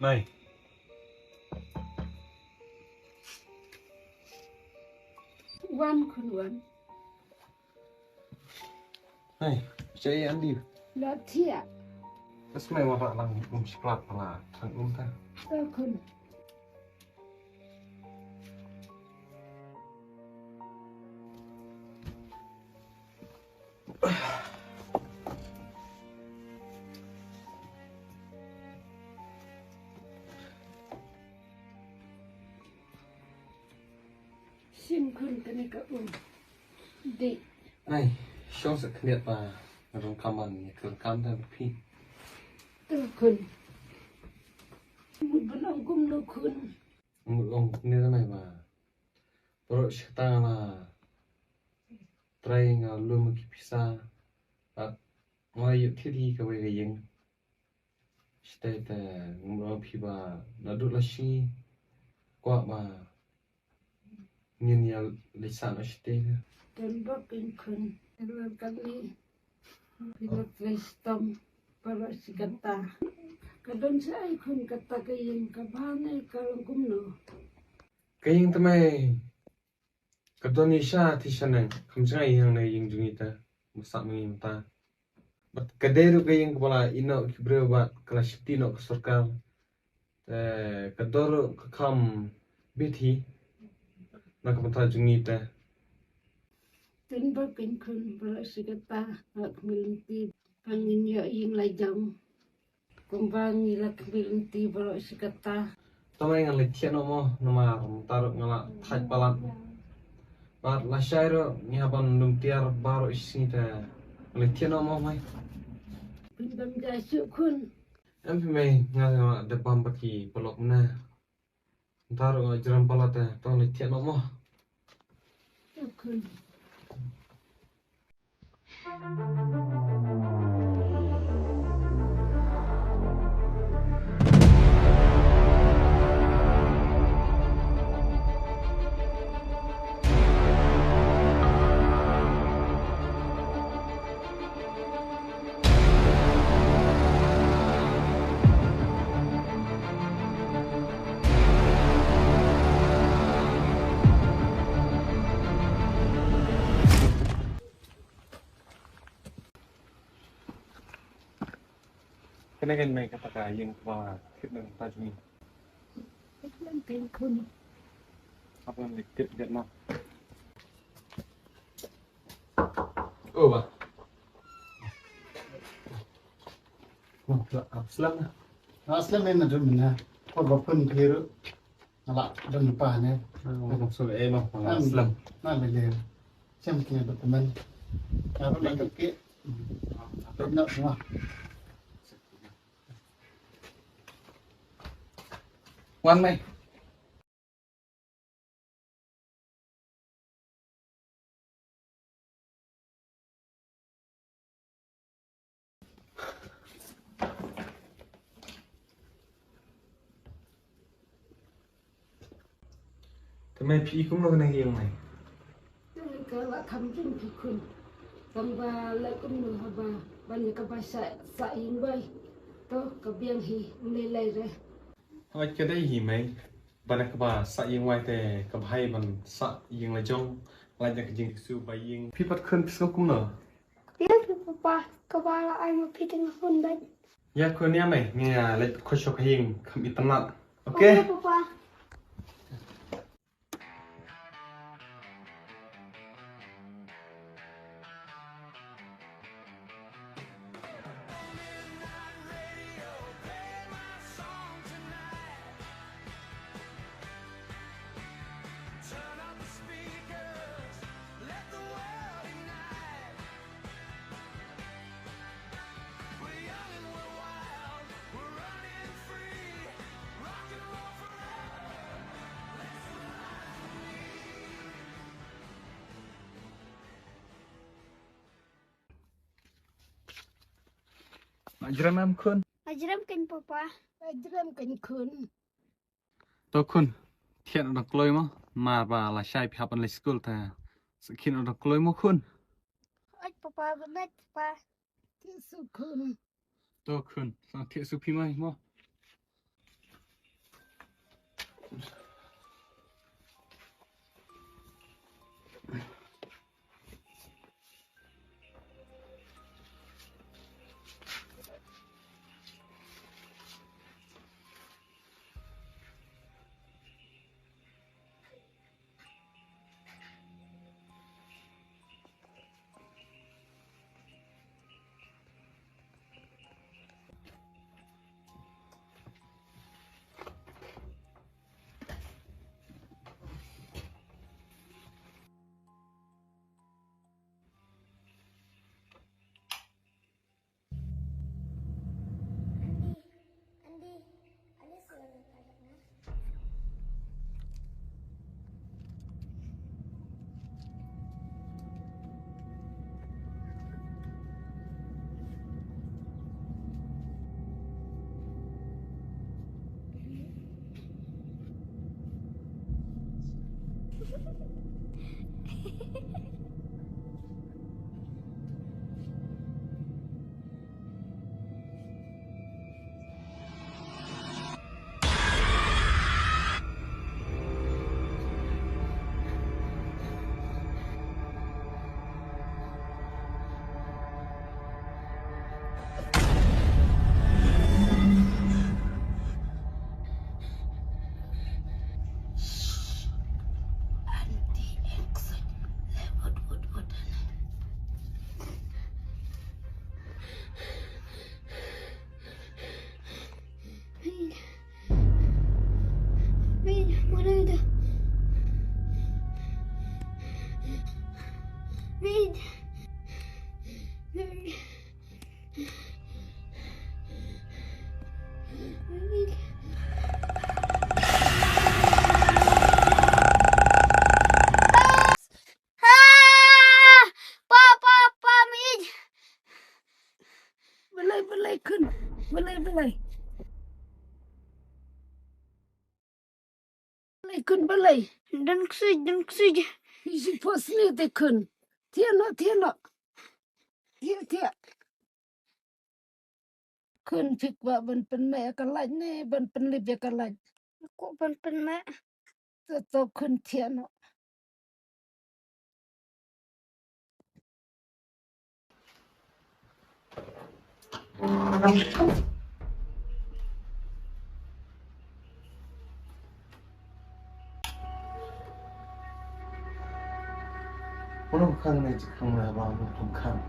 Này. One con one. Này, chơi ăn đi. Là thiệt. Cái này mà bạn làm chặt là thằng ta. Con. Xin con cái này các bạn đi. Này, xong sẽ khné và rong cam ăn cường cam theo phi. Con. Một bên ông cũng đâu con. Một ông như thế này mà. Rồi sẽ ta là trai ngào luôn một cái pizza. Và ngoài yếu thiết thì cái cái gì Stay there, ngomong piba, nado lasi, kuat ba, nhìn ya lisan stay there. Dan bakin con. Dalam kali. Bila festam. Para si kata. Kadang saya con kata kayang kabane kalau kumno. Cái gì tụi cái đồ này sao thì sao này, không phải yang này yang chúng ta, masak mình ta. But cái đấy rồi cái yang kepala ino kibrio ba kelas tino kesorkal, cái đồ rồi cái kam biết hi, nak kepala chúng ta. Dan bakin con para si kata. Ak milinti. Pangin yo yung lajang. Kung bangi lak milinti para si kata. Tụi ngang lịch thiên nó mà taruh ngalak thaj palat. But la shairo ni haban num tiar baro isini ta lịch thiên nó mai. Pindam jasuk con. Em phải mày ngang depan baki polok na. Taruh jalan palat ta tong lịch thiên nó. Con. Cái này kata kaya yang kepala kita dengan tajmi. Lang kay con. Apa yang lịch Việt Nam? Oh ba. Aslam. Aslam ni nak dulu mana? Kau bapun kira, ala dan lupa ni. Maksud mah Aslam. Nak beli. Macam kira berteman. Kalau nak kekik, nak semua. Ngoan mày. Thế mày phi cũng đâu cái này này. Kalau kamu jumpa con. Tambah lagi kumno haba. Banyak kabasa sa yung bay. To kabiang hi nilai re. Thôi cái đấy gì mày. Bạn các bà sa yên ngoài thì các hai bạn sa yên là jong lại được jing ksuid bay yên. Phi bắt khẩn phi cũng nở. Ya, papa, kepala ayam piting hundai. Ya kau ni mày nghe lại khó chọc hiền không bị tâm lặng. Ok. Oke, papa. Ajram em khun. Ajram kan papa. Ajram kan con. Tôi khun. Thiện được lôi mà bà là sai bị học ở school ta. Sự khi nó được lôi khun. Oj papa, benar papa. Tisu con. Tôi khun. Sao thiện su phi mày Mana itu? Min. Pa, Min. Belai kun. Belai. Belai kun belai. Dan ksuid. Isi pos ni te kun. Tiano. Tia. Kun pik ba ban pen me kalaj ne ban pen lip ya kalaj. Aku pen mak. To kun tiano. Ono khang ne chi khang la ba mo tum khang.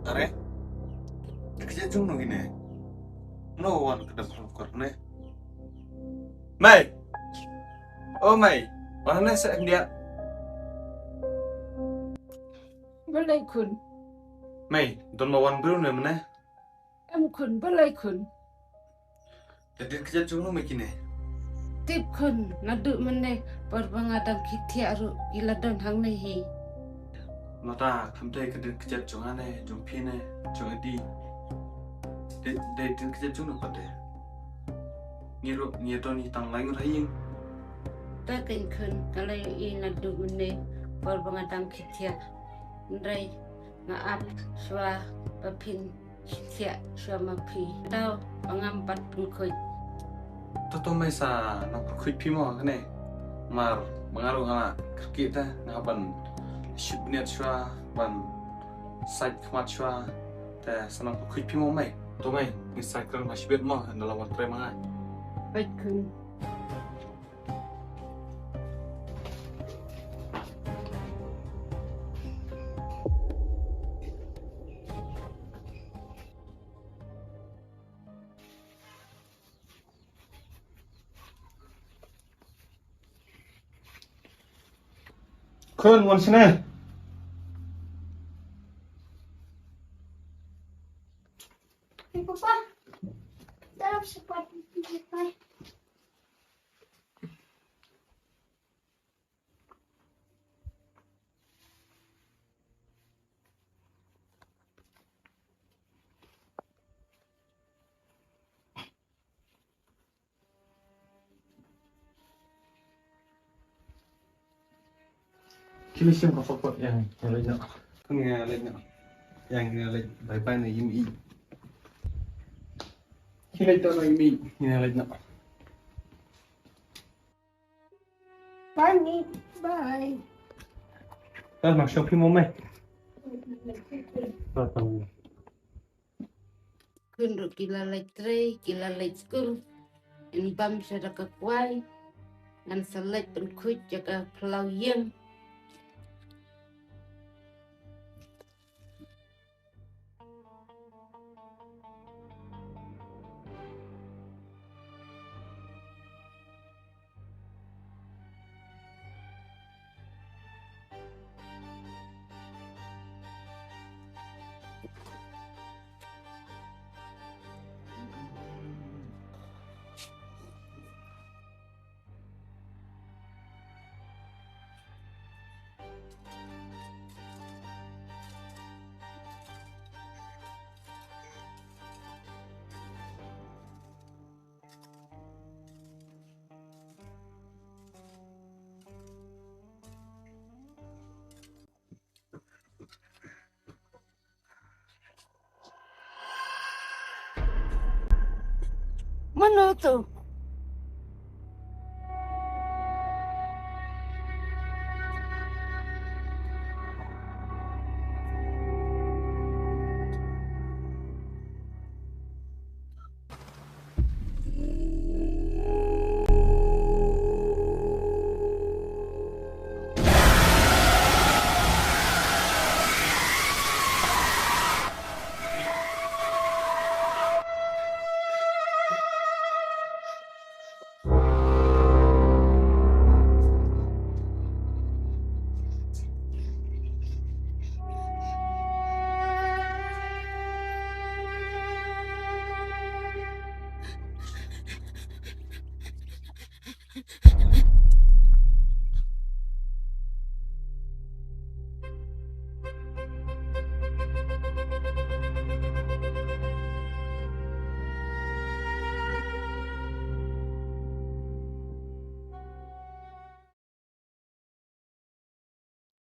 Are? Kerja jong no gini. No one ke dalam korne. Mai. Oh mai. Mana sa dia? balai kun Mai, don mawan bro ne mana? em kun balai kun Jadi kerja jong no mikine. tip kun nadu mene perbangadam kitia ru gila don hang nei hi Mata kamtai kerja jong ane, jong pine, jong di. De din kerja jong no pade. Ngiro ni tang lain raing. ta ken kun kalai I nadu mene perbangadam kitia ndrai ngaap swa papin kitia swa mapi tau pangampat pengkoi Toto mai sa na kuit pimo kene. Mar mengaruh ngana kita ngapan shibnet shwa ban side kmat shwa te sanam kuit pimo mai. To mai ni cycle masibet mo dalam waktu mana? bait kun Kun wan sini. Hey, Papa. Dalam cepat. Bye. Kini siapa pokok yang lainnya? Kun yang lainnya. Yang lain bye-bye na yimi. Kini itu na yimi. Yang lainnya. Bye, me. Bye. Kan mak shopping mo mai. Tahu. kun ru gila lai tre gila lai school in bam sada ka kwai ngan salet pen kuit jaga pelau yang mana tu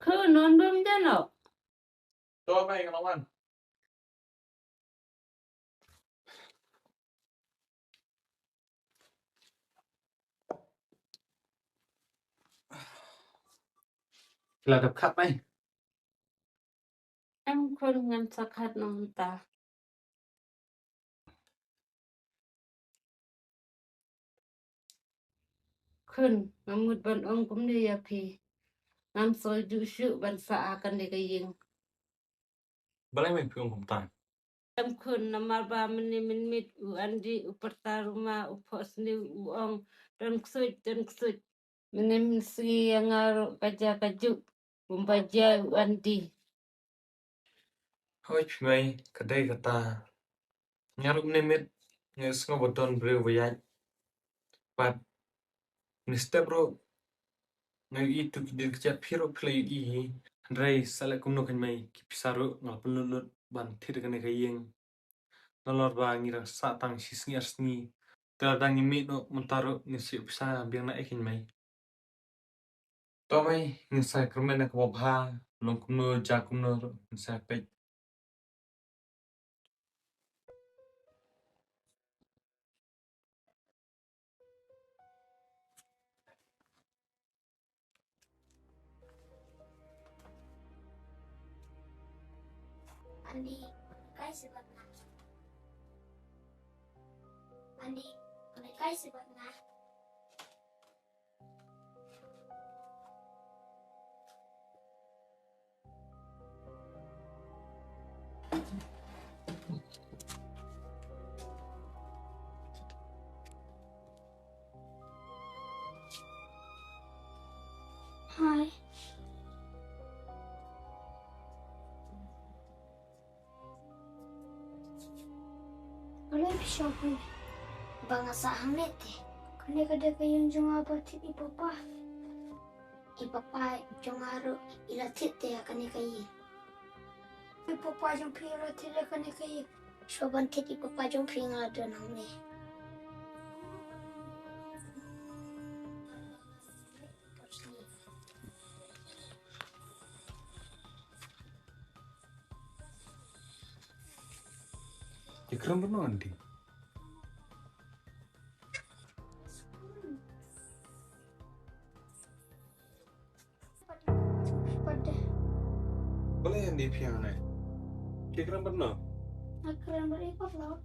kun non dum jano To mai kawan. Là đập khắp mai. em kun ngan sakat non ta kun ngamut ban ong kum de ya pi ngam soi du shu ban sa akan de ka yeng Balai main piung kumtan. Kun nama ba menit andi upertaruma upos ni uang dan ksuid menim segi yang ngaruh kaja kaju membaca andi. Hoi pingai kedai kata nyarup nemit nges ngoboton bro bayat. But niste bro ngai itu kidir kejat piro play i Andrai sala kumno kan mai kipisaru ngapun lulut ban thir kan kayeng. Nolor ba ngira satang sisngi arsni. Teladang imi no mentaro ngisi bisa biang na ekin mai. Tomai ngisa kermena ke bobha long kumno jakumno ngisa pej. Andi, kai sebab na. Andi, kai sebab na. Hai. Boleh bisa pun. Bangsa hanglet eh. Kene kada kayong jong abatit ipapa. Ipapa jong aro ilatit ya kene kayi. Ipapa jong pira tila kene kayi. Soban tit ipapa jong pinga don hangne. Ikram beno andi. Pada Boleh andi piang nai. Ikram beno. akran berikut laut.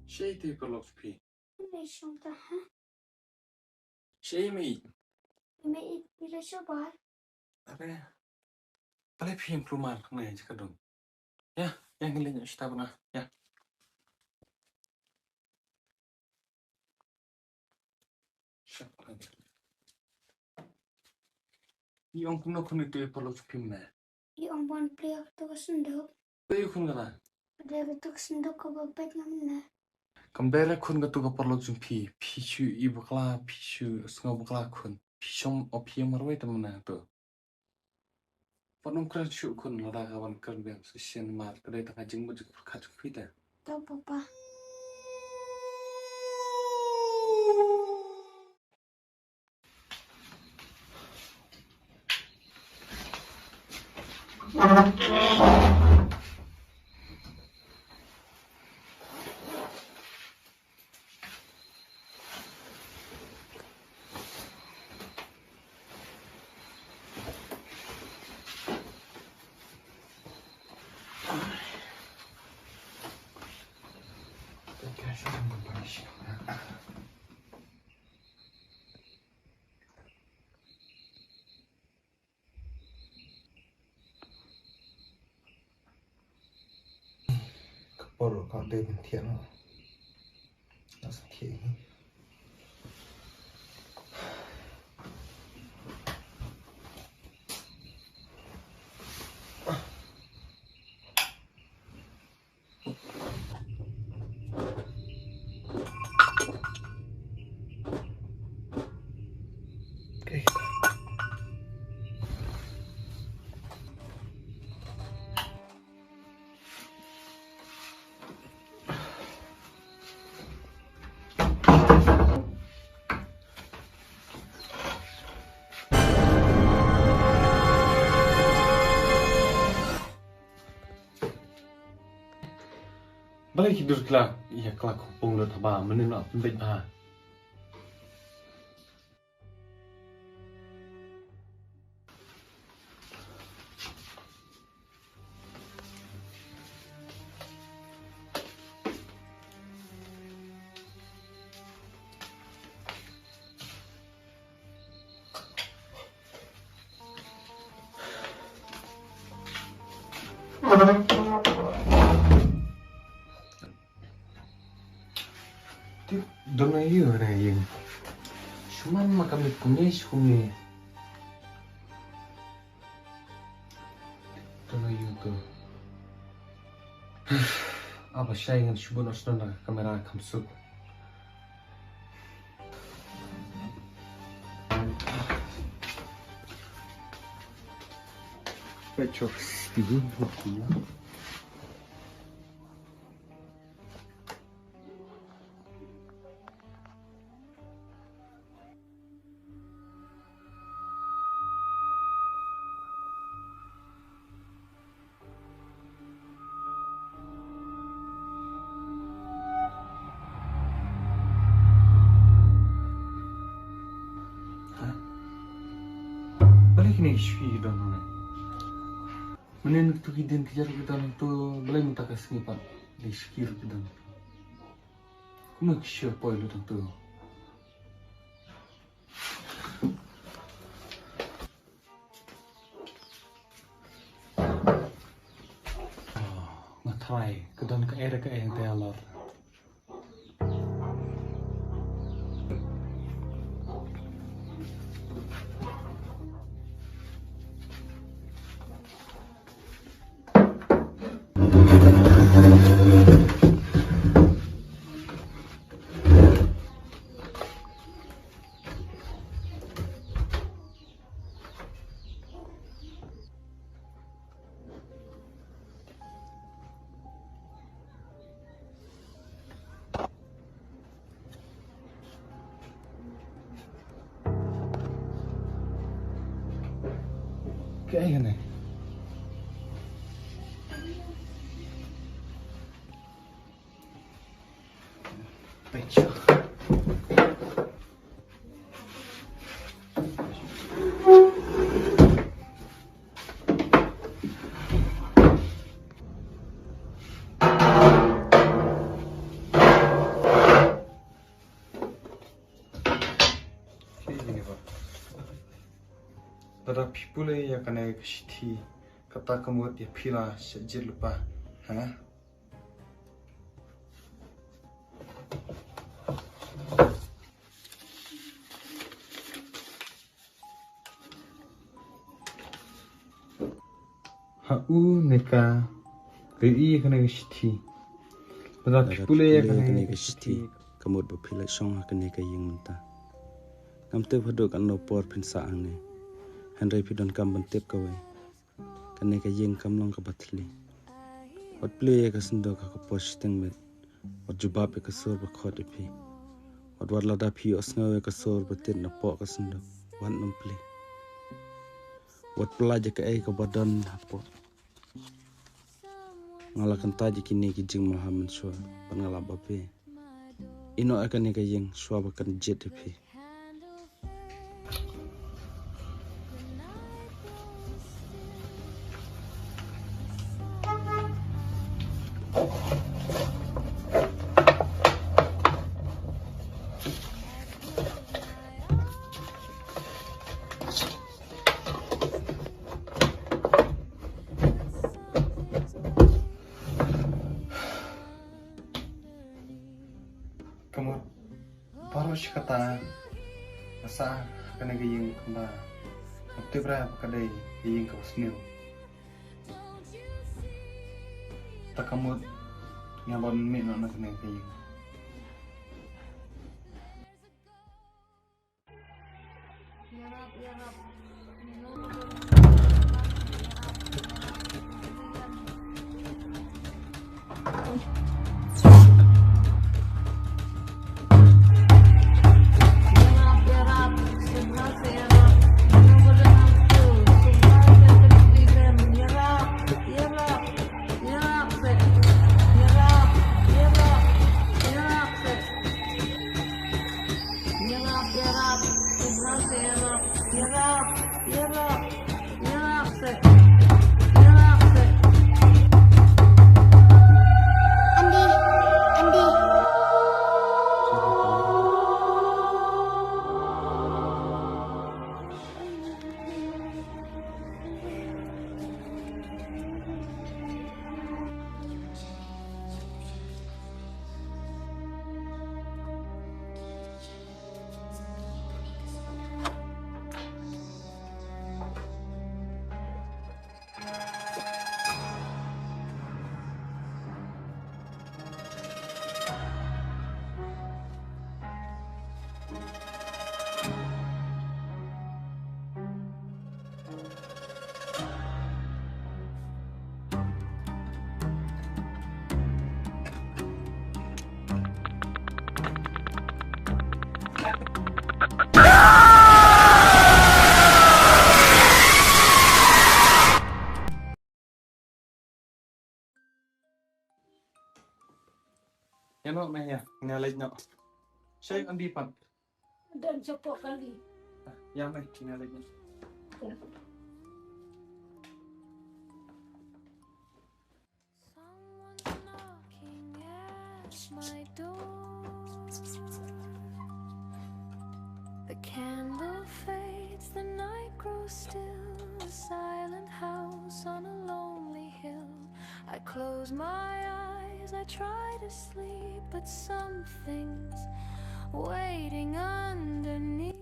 Shay te perlok pi. Ini syong tahan. Shay mai. Ini bila coba. Apa ya? Boleh piang perumahan nai jika dong. Ya, yang lain kita pernah. Ya. Yung kuno kuno itu perlok pi mana? I ombon pliak tu kesenduk. Tayo kun kana. Ada tu kesenduk ke bebek namanya. Kambere kun ga tu ga perlok pi. Pichu ibukla pichu ngobukla kun. Pichong opi marwai tamana tu. Panung kran shu kun lada kawan kan biang sesian mar kedai tengah jeng bujuk kacuk pita. Tahu papa. Kapor kau deh bentian lo. Langsung kiai. Balik hidur kelak, iya kelak kupung lo taba menenok penting bah. Don't know you na yung. Cuman makamit kumye shumye. Don't know you to. Apa siya yung shubun osno na kamera kamsuk. Pecho stigu waktunya. Balik ni iswi dan mana? Menen tu hidden kejar kita tu boleh minta kasih pak di sekir kita. Kuna kisah apa itu tu? Ngatrai kedan ke era ke yang tealar. Kayak ni. Pecho. Tada people yang kena kesti kata kamu dia pila sejak lupa, ha? Neka kei kena kesti. Tada people yang kena kesti kamu berpila song kena kayeng mentah. Kamte berdua kan nopor pinsaang ni. Henry pidon kam bantep kawai. Kane ka yeng kam long ka batli. Wat play ka sendo ka posh teng met. Wat jubab ka sor ba khot epi. Wat warla da phi osngawe ka sor ba tin na po ka sendo. Wan num play. Wat pelaja ka ai ka badan hapo. Ngalakan taji kini ki jing Muhammad shwa pangala bape. Ino akan ka yeng shwa ba kan jet epi. Kamu baru sih kata masa kena gayeng kembar. Waktu berapa kadai gayeng kau sendiri. Tak kamu nyalon min anak kena gayeng. Ya Rab, Ya Rab, no, Maya. Kinalay no. Siya yung andipan. Dan siya po kali. Yamay, kinalay niya. Someone's knocking at my door. The candle fades, the night grows still. A silent house on a lonely hill. I close my eyes, I try to sleep, but something's waiting underneath.